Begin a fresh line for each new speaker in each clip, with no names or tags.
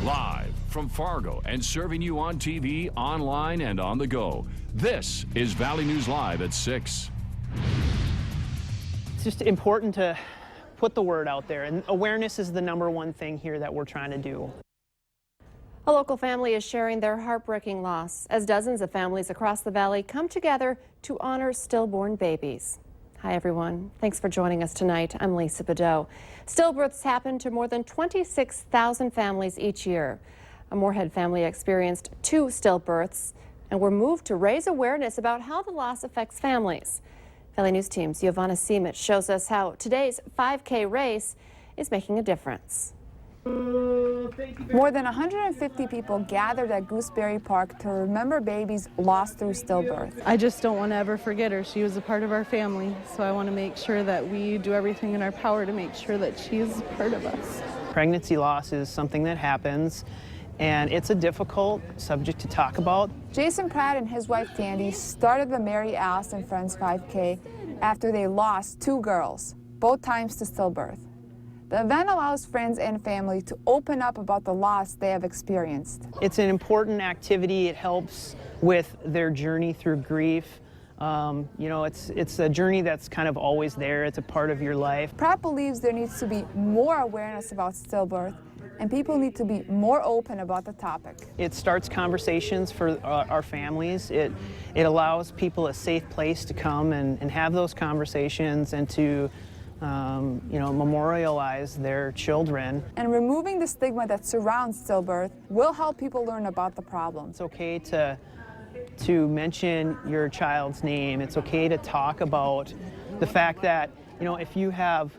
Live from Fargo and serving you on TV, online, and on the go. This is Valley News Live at 6.
It's just important to put the word out there, and awareness is the #1 thing here that we're trying to do.
A local family is sharing their heartbreaking loss as dozens of families across the valley come together to honor stillborn babies. Hi everyone, thanks for joining us tonight. I'm Lisa Bedeau. Stillbirths happen to more than 26,000 families each year. A Moorhead family experienced 2 stillbirths and were moved to raise awareness about how the loss affects families. Valley News Team's Giovanna Simic shows us how today's 5K race is making a difference.
More than 150 people gathered at Gooseberry Park to remember babies lost through stillbirth.
I just don't want to ever forget her. She was a part of our family, so I want to make sure that we do everything in our power to make sure that she's part of us.
Pregnancy loss is something that happens, and it's a difficult subject to talk about.
Jason Pratt and his wife Candy started the Mary Alice and Friends 5K after they lost 2 girls, both times to stillbirth. The event allows friends and family to open up about the loss they have experienced.
It's an important activity. It helps with their journey through grief. You know, it's a journey that's kind of always there. It's a part of your life.
Pratt believes there needs to be more awareness about stillbirth, and people need to be more open about the topic.
It starts conversations for our families. It allows people a safe place to come and have those conversations and to you know, memorialize their children.
And removing the stigma that surrounds stillbirth will help people learn about the problem.
It's okay to mention your child's name. It's okay to talk about the fact that, you know, if you have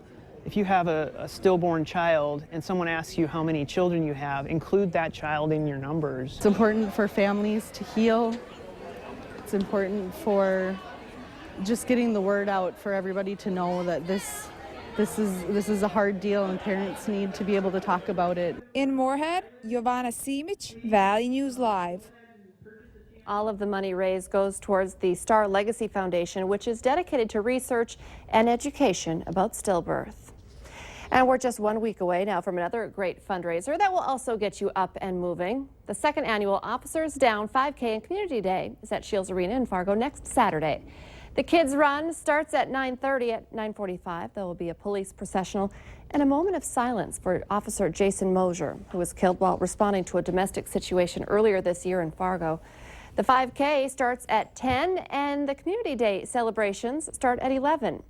a stillborn child and someone asks you how many children you have, include that child in your numbers.
It's important for families to heal. It's important for just getting the word out for everybody to know that this is a hard deal and parents need to be able to talk about it.
In Moorhead, Giovanna Simic, Valley News Live.
All of the money raised goes towards the Star Legacy Foundation, which is dedicated to research and education about stillbirth. And we're just 1 week away now from another great fundraiser that will also get you up and moving. The 2nd annual Officers Down 5K and Community Day is at Shields Arena in Fargo next Saturday. The kids' run starts at 9:30. At 9:45, there will be a police processional and a moment of silence for Officer Jason Mosier, who was killed while responding to a domestic situation earlier this year in Fargo. The 5K starts at 10 and the Community Day celebrations start at 11.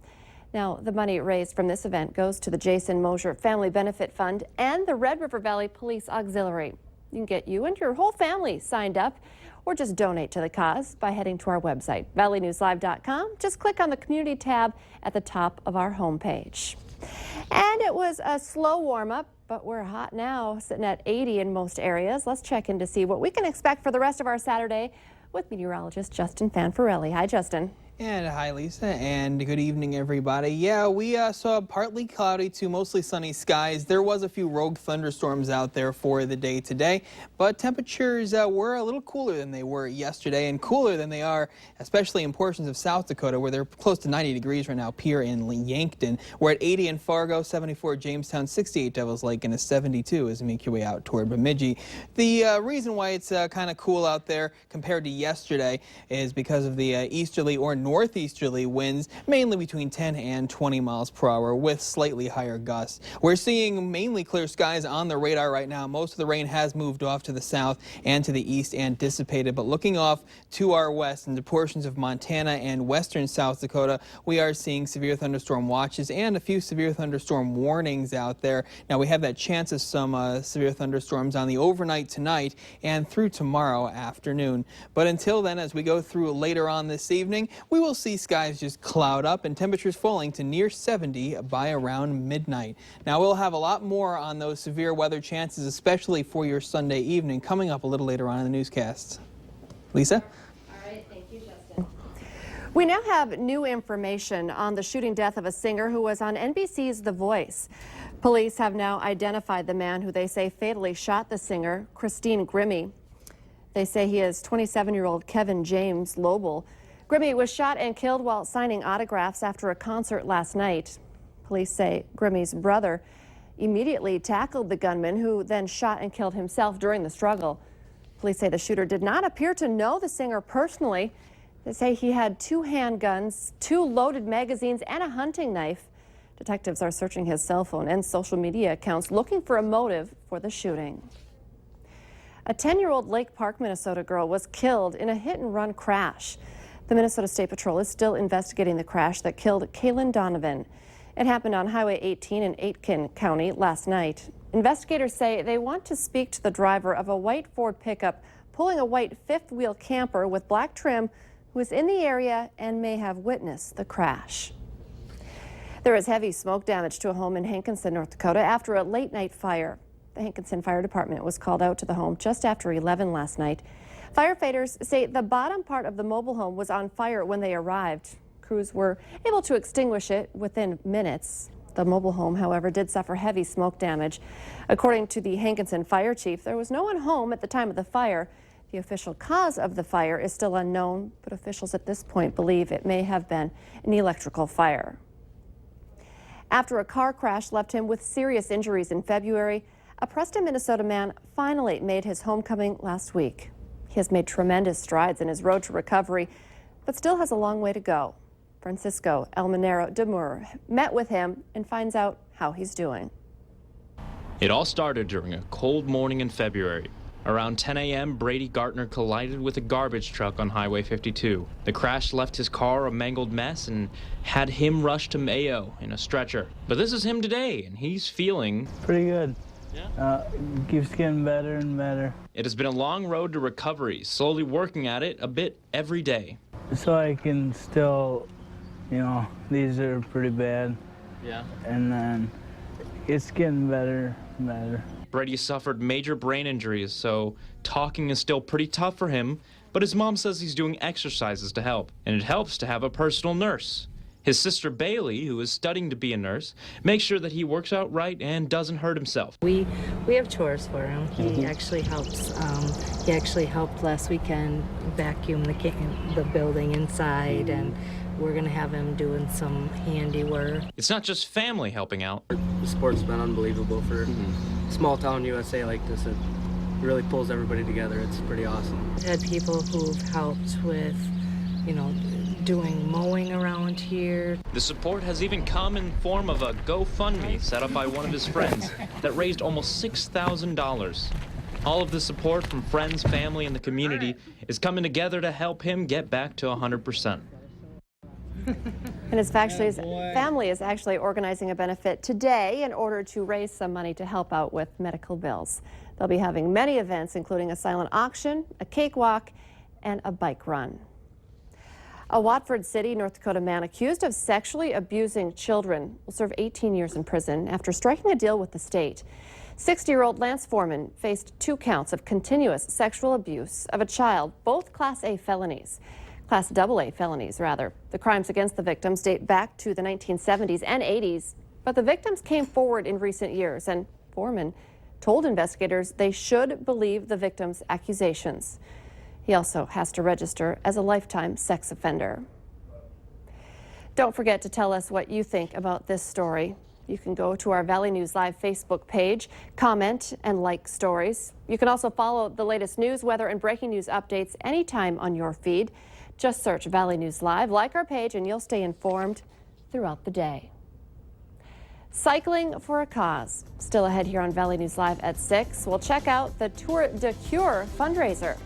Now, the money raised from this event goes to the Jason Mosier Family Benefit Fund and the Red River Valley Police Auxiliary. You can get you and your whole family signed up or just donate to the cause by heading to our website, valleynewslive.com. Just click on the community tab at the top of our homepage. And it was a slow warm-up, but we're hot now, sitting at 80 in most areas. Let's check in to see what we can expect for the rest of our Saturday with meteorologist Justin Fanfarelli. Hi, Justin.
And hi, Lisa, and good evening, everybody. Yeah, we saw partly cloudy to mostly sunny skies. There was a few rogue thunderstorms out there for the day today, but temperatures were a little cooler than they were yesterday and cooler than they are, especially in portions of South Dakota, where they're close to 90 degrees right now up here in Yankton. We're at 80 in Fargo, 74 Jamestown, 68 Devils Lake, and a 72 as we make your way out toward Bemidji. The reason why it's kind of cool out there compared to yesterday is because of the easterly or northeasterly winds, mainly between 10 and 20 miles per hour with slightly higher gusts. We're seeing mainly clear skies on the radar right now. Most of the rain has moved off to the south and to the east and dissipated, but looking off to our west into portions of Montana and western South Dakota, we are seeing severe thunderstorm watches and a few severe thunderstorm warnings out there. Now we have that chance of some severe thunderstorms on the overnight tonight and through tomorrow afternoon. But until then, as we go through later on this evening, we will see skies just cloud up and temperatures falling to near 70 by around midnight. Now we'll have a lot more on those severe weather chances, especially for your Sunday evening, coming up a little later on in the newscast. Lisa?
All right, thank you, Justin. We now have new information on the shooting death of a singer who was on NBC's The Voice. Police have now identified the man who they say fatally shot the singer, Christina Grimmie. They say he is 27-year-old Kevin James Lobel. Grimmie was shot and killed while signing autographs after a concert last night. Police say Grimmie's brother immediately tackled the gunman, who then shot and killed himself during the struggle. Police say the shooter did not appear to know the singer personally. They say he had 2 handguns, 2 loaded magazines, and a hunting knife. Detectives are searching his cell phone and social media accounts, looking for a motive for the shooting. A 10-year-old Lake Park, Minnesota girl was killed in a hit-and-run crash. The Minnesota State Patrol is still investigating the crash that killed Kaylin Donovan. It happened on Highway 18 in Aitkin County last night. Investigators say they want to speak to the driver of a white Ford pickup pulling a white fifth-wheel camper with black trim, who is in the area and may have witnessed the crash. There is heavy smoke damage to a home in Hankinson, North Dakota after a late-night fire. The Hankinson Fire Department was called out to the home just after 11 last night. Firefighters say the bottom part of the mobile home was on fire when they arrived. Crews were able to extinguish it within minutes. The mobile home, however, did suffer heavy smoke damage. According to the Hankinson Fire Chief, there was no one home at the time of the fire. The official cause of the fire is still unknown, but officials at this point believe it may have been an electrical fire. After a car crash left him with serious injuries in February, a Preston, Minnesota man finally made his homecoming last week. He has made tremendous strides in his road to recovery, but still has a long way to go. Francisco Elmanero Demur met with him and finds out how he's doing.
It all started during a cold morning in February. Around 10 a.m., Brady Gartner collided with a garbage truck on Highway 52. The crash left his car a mangled mess and had him rushed to Mayo in a stretcher. But this is him today, and he's feeling
pretty good.
Yeah.
Keeps getting better and better.
It has been a long road to recovery, slowly working at it a bit every day.
So I can still, these are pretty bad.
Yeah.
And then it's getting better and better.
Brady suffered major brain injuries, so talking is still pretty tough for him, but his mom says he's doing exercises to help, and it helps to have a personal nurse. His sister Bailey, who is studying to be a nurse, makes sure that he works out right and doesn't hurt himself.
We have chores for him. He actually helps. He actually helped last weekend vacuum the building inside, and we're going to have him doing some handiwork.
It's not just family helping out.
The sport's been unbelievable for small town USA like this. It really pulls everybody together. It's pretty awesome.
We've had people who've helped with, doing mowing around here.
The support has even come in form of a GoFundMe set up by one of his friends that raised almost $6,000. All of the support from friends, family, and the community is coming together to help him get back to 100%.
And his family is actually organizing a benefit today in order to raise some money to help out with medical bills. They'll be having many events, including a silent auction, a cakewalk, and a bike run. A Watford City, North Dakota man accused of sexually abusing children will serve 18 years in prison after striking a deal with the state. 60-year-old Lance Foreman faced 2 counts of continuous sexual abuse of a child, both Class A felonies. Class AA felonies, rather. The crimes against the victims date back to the 1970s and 80s, but the victims came forward in recent years, and Foreman told investigators they should believe the victims' accusations. He also has to register as a lifetime sex offender. Don't forget to tell us what you think about this story. You can go to our Valley News Live Facebook page, comment and like stories. You can also follow the latest news, weather, and breaking news updates anytime on your feed. Just search Valley News Live, like our page, and you'll stay informed throughout the day. Cycling for a Cause. Still ahead here on Valley News Live at 6. We'll check out the Tour de Cure fundraiser.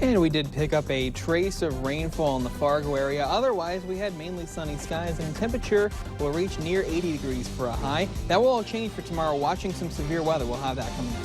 And we did pick up a trace of rainfall in the Fargo area. Otherwise, we had mainly sunny skies, and temperature will reach near 80 degrees for a high. That will all change for tomorrow. Watching some severe weather. We'll have that coming up.